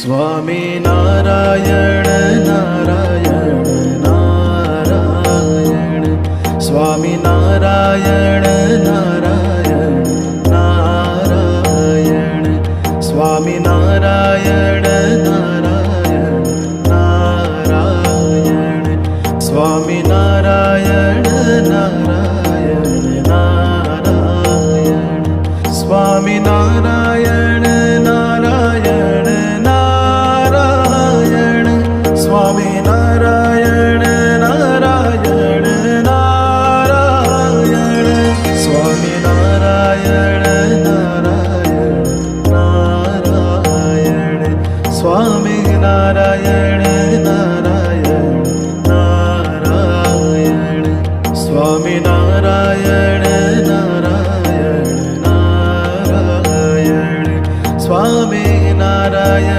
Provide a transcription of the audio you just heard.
Swami Narayan Narayan Narayan Swami Narayan Narayan Narayan Swami Narayan Narayan Narayan Swami Narayan Narayan Narayan Swami Narayan Narayan Narayan Swami Narayan Narayan Narayan Swami Narayan Narayan Narayan Swami Narayan